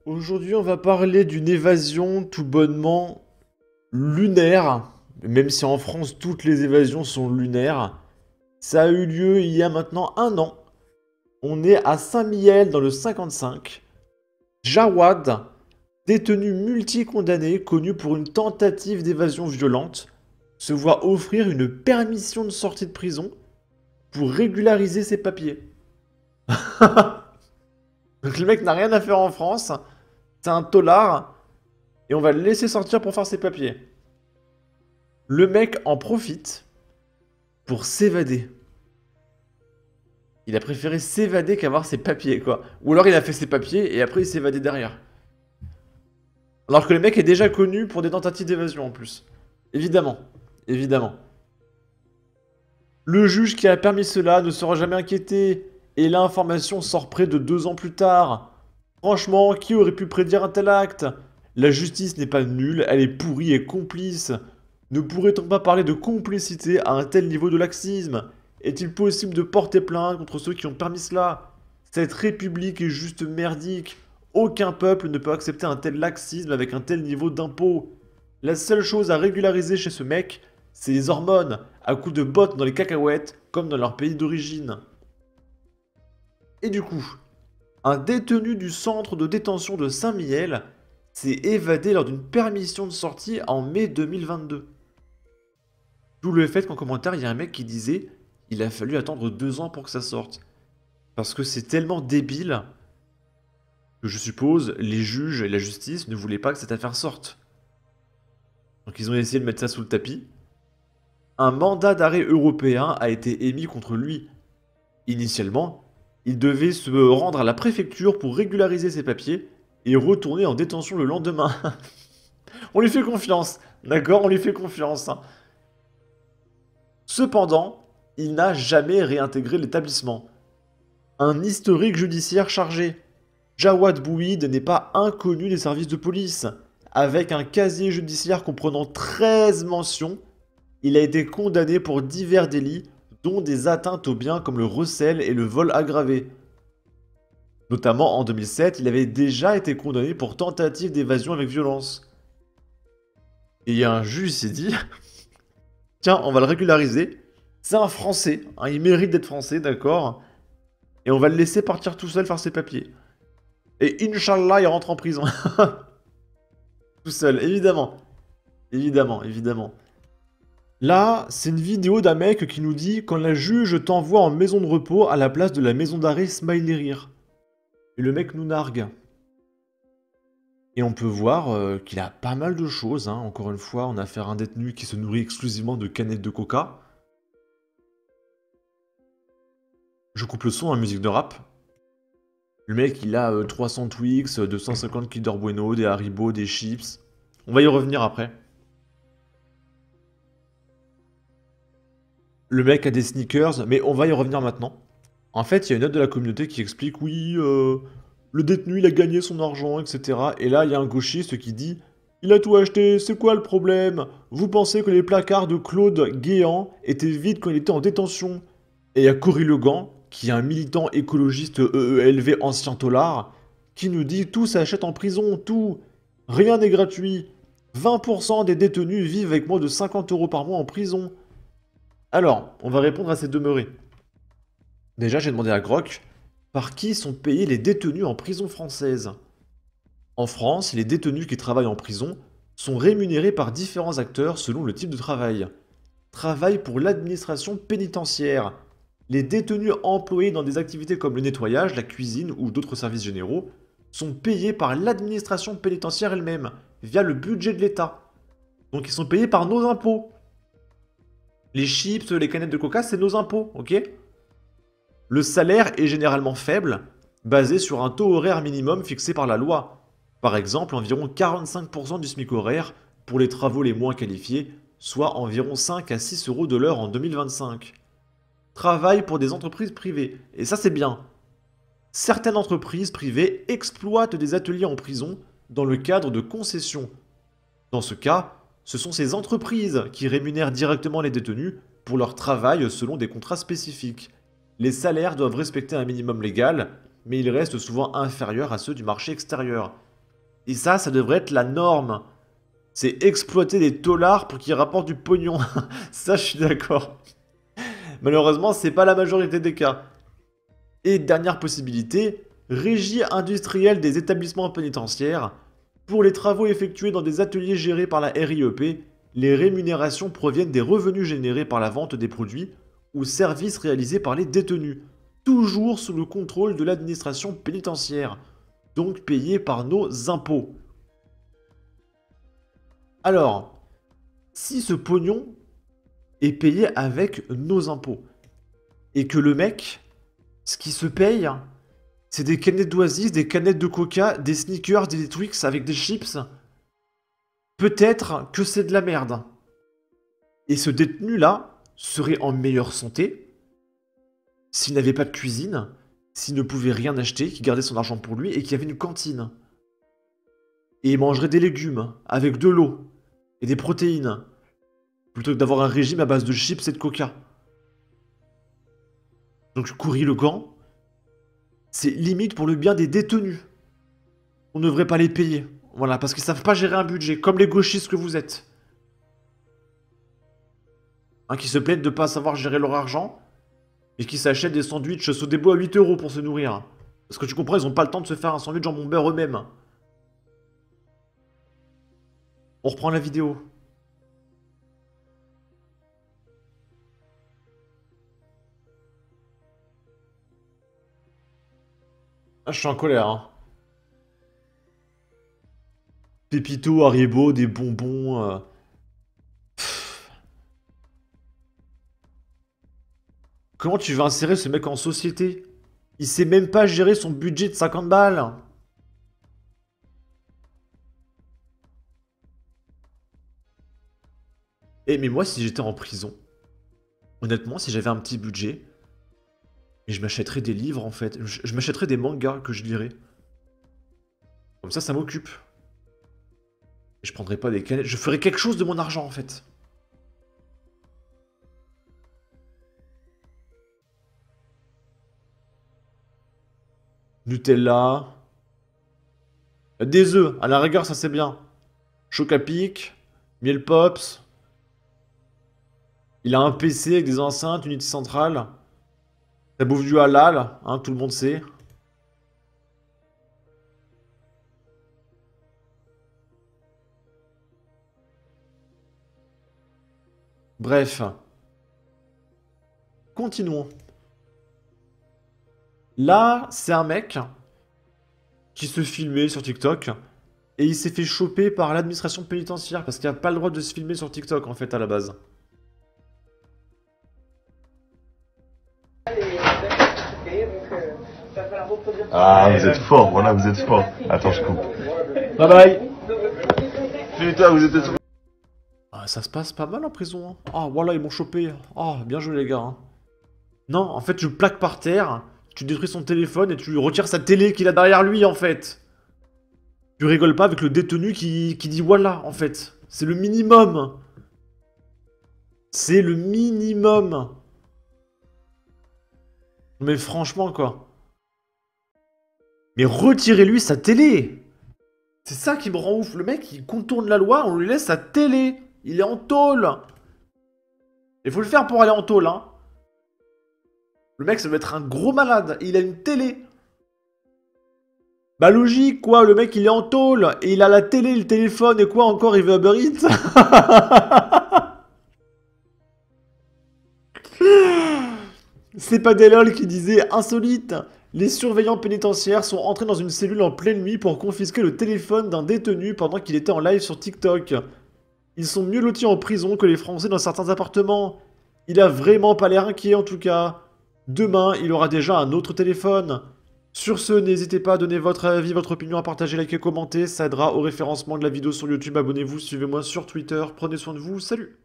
Aujourd'hui, on va parler d'une évasion tout bonnement lunaire, même si en France toutes les évasions sont lunaires. Ça a eu lieu il y a maintenant un an. On est à Saint-Mihiel dans le 55. Jawad, détenu multicondamné connu pour une tentative d'évasion violente, se voit offrir une permission de sortie de prison pour régulariser ses papiers. Donc le mec n'a rien à faire en France, c'est un tolard, et on va le laisser sortir pour faire ses papiers. Le mec en profite pour s'évader. Il a préféré s'évader qu'avoir ses papiers, quoi. Ou alors il a fait ses papiers et après il s'est évadé derrière. Alors que le mec est déjà connu pour des tentatives d'évasion en plus. Évidemment. Évidemment. Le juge qui a permis cela ne sera jamais inquiété. Et l'information sort près de 2 ans plus tard. Franchement, qui aurait pu prédire un tel acte? La justice n'est pas nulle, elle est pourrie et complice. Ne pourrait-on pas parler de complicité à un tel niveau de laxisme? Est-il possible de porter plainte contre ceux qui ont permis cela? Cette république est juste merdique. Aucun peuple ne peut accepter un tel laxisme avec un tel niveau d'impôt. La seule chose à régulariser chez ce mec, c'est les hormones, à coups de bottes dans les cacahuètes, comme dans leur pays d'origine. Et du coup, un détenu du centre de détention de Saint-Mihiel s'est évadé lors d'une permission de sortie en mai 2022. D'où le fait qu'en commentaire, il y a un mec qui disait « Il a fallu attendre 2 ans pour que ça sorte ». Parce que c'est tellement débile que je suppose les juges et la justice ne voulaient pas que cette affaire sorte. Donc ils ont essayé de mettre ça sous le tapis. Un mandat d'arrêt européen a été émis contre lui. Initialement, il devait se rendre à la préfecture pour régulariser ses papiers et retourner en détention le lendemain. On lui fait confiance, d'accord? On lui fait confiance. Hein. Cependant, il n'a jamais réintégré l'établissement. Un historique judiciaire chargé. Jawad Bouhid n'est pas inconnu des services de police. Avec un casier judiciaire comprenant 13 mentions, il a été condamné pour divers délits, dont des atteintes aux biens comme le recel et le vol aggravé. Notamment en 2007, il avait déjà été condamné pour tentative d'évasion avec violence. Et il y a un juge qui s'est dit, tiens, on va le régulariser. C'est un Français, hein, il mérite d'être Français, d'accord? Et on va le laisser partir tout seul faire ses papiers. Et Inch'Allah, il rentre en prison. Tout seul, évidemment. Évidemment, évidemment. Là, c'est une vidéo d'un mec qui nous dit quand la juge t'envoie en maison de repos à la place de la maison d'arrêt Smiley Rire. Et le mec nous nargue. Et on peut voir qu'il a pas mal de choses. Hein. Encore une fois, on a affaire à un détenu qui se nourrit exclusivement de canettes de coca. Je coupe le son à musique de rap. Le mec, il a 300 Twix, 250 Kinder Bueno, des Haribo, des chips. On va y revenir après. Le mec a des sneakers, mais on va y revenir maintenant. En fait, il y a une note de la communauté qui explique, oui, le détenu, il a gagné son argent, etc. Et là, il y a un gauchiste qui dit, il a tout acheté, c'est quoi le problème? Vous pensez que les placards de Claude Guéant étaient vides quand il était en détention? Et il y a Cory Legan, qui est un militant écologiste EELV ancien tolard, qui nous dit, tout s'achète en prison, tout. Rien n'est gratuit. 20% des détenus vivent avec moins de 50 € par mois en prison. Alors, on va répondre à ces demeurés. Déjà, j'ai demandé à Grok, par qui sont payés les détenus en prison française? En France, les détenus qui travaillent en prison sont rémunérés par différents acteurs selon le type de travail. Travail pour l'administration pénitentiaire. Les détenus employés dans des activités comme le nettoyage, la cuisine ou d'autres services généraux sont payés par l'administration pénitentiaire elle-même, via le budget de l'État. Donc ils sont payés par nos impôts. Les chips, les canettes de coca, c'est nos impôts, ok? Le salaire est généralement faible, basé sur un taux horaire minimum fixé par la loi. Par exemple, environ 45% du SMIC horaire pour les travaux les moins qualifiés, soit environ 5 à 6 € de l'heure en 2025. Travail pour des entreprises privées, et ça c'est bien. Certaines entreprises privées exploitent des ateliers en prison dans le cadre de concessions. Dans ce cas, ce sont ces entreprises qui rémunèrent directement les détenus pour leur travail selon des contrats spécifiques. Les salaires doivent respecter un minimum légal, mais ils restent souvent inférieurs à ceux du marché extérieur. Et ça devrait être la norme. C'est exploiter des taulards pour qu'ils rapportent du pognon. Ça, je suis d'accord. Malheureusement, c'est pas la majorité des cas. Et dernière possibilité, régie industrielle des établissements pénitentiaires. Pour les travaux effectués dans des ateliers gérés par la RIEP, les rémunérations proviennent des revenus générés par la vente des produits ou services réalisés par les détenus, toujours sous le contrôle de l'administration pénitentiaire, donc payés par nos impôts. Alors, si ce pognon est payé avec nos impôts, et que le mec, ce qui se paye, c'est des canettes d'Oasis, des canettes de Coca, des sneakers, des Twix avec des chips, peut-être que c'est de la merde. Et ce détenu-là serait en meilleure santé s'il n'avait pas de cuisine, s'il ne pouvait rien acheter, qu'il gardait son argent pour lui et qu'il y avait une cantine. Et il mangerait des légumes, avec de l'eau, et des protéines, plutôt que d'avoir un régime à base de chips et de coca. Donc Courry le Gant, c'est limite pour le bien des détenus. On ne devrait pas les payer. Voilà, parce qu'ils savent pas gérer un budget, comme les gauchistes que vous êtes. Qui se plaignent de pas savoir gérer leur argent, et qui s'achètent des sandwichs Sodebo à 8 € pour se nourrir. Parce que tu comprends, ils ont pas le temps de se faire un sandwich jambon beurre eux-mêmes. On reprend la vidéo. Ah, je suis en colère, hein. Pépito, Haribo, des bonbons... Comment tu veux insérer ce mec en société? Il sait même pas gérer son budget de 50 balles. Eh, mais moi, si j'étais en prison, honnêtement, si j'avais un petit budget, et je m'achèterais des livres, en fait. Je m'achèterais des mangas que je lirais. Comme ça m'occupe. Et je prendrais pas des canettes. Je ferais quelque chose de mon argent, en fait. Nutella. Des œufs, à la rigueur, ça c'est bien. Choc à pic, miel pops. Il a un PC avec des enceintes, unité centrale. Ça bouffe du halal, hein, tout le monde sait. Bref. Continuons. Là, c'est un mec qui se filmait sur TikTok et il s'est fait choper par l'administration pénitentiaire parce qu'il n'a pas le droit de se filmer sur TikTok en fait à la base. Ah, vous êtes fort, voilà, vous êtes fort. Attends, je coupe. Bye bye. Putain, vous êtes... Ah, ça se passe pas mal en prison. Hein. Ah, voilà, ils m'ont chopé. Ah, bien joué les gars. Hein. Non, en fait, tu le plaques par terre, tu détruis son téléphone et tu lui retires sa télé qu'il a derrière lui en fait. Tu rigoles pas avec le détenu qui dit voilà en fait. C'est le minimum. C'est le minimum. Mais franchement quoi. Mais retirez-lui sa télé. C'est ça qui me rend ouf. Le mec, il contourne la loi, on lui laisse sa télé. Il est en tôle. Il faut le faire pour aller en tôle, hein. Le mec, ça doit être un gros malade. Il a une télé. Bah logique, quoi. Le mec, il est en tôle. Et il a la télé, le téléphone. Et quoi encore, il veut Uber Eats. C'est pas des lol qui disait insolite. Les surveillants pénitentiaires sont entrés dans une cellule en pleine nuit pour confisquer le téléphone d'un détenu pendant qu'il était en live sur TikTok. Ils sont mieux lotis en prison que les Français dans certains appartements. Il a vraiment pas l'air inquiet en tout cas. Demain, il aura déjà un autre téléphone. Sur ce, n'hésitez pas à donner votre avis, votre opinion, à partager, liker, commenter. Ça aidera au référencement de la vidéo sur YouTube. Abonnez-vous, suivez-moi sur Twitter. Prenez soin de vous. Salut!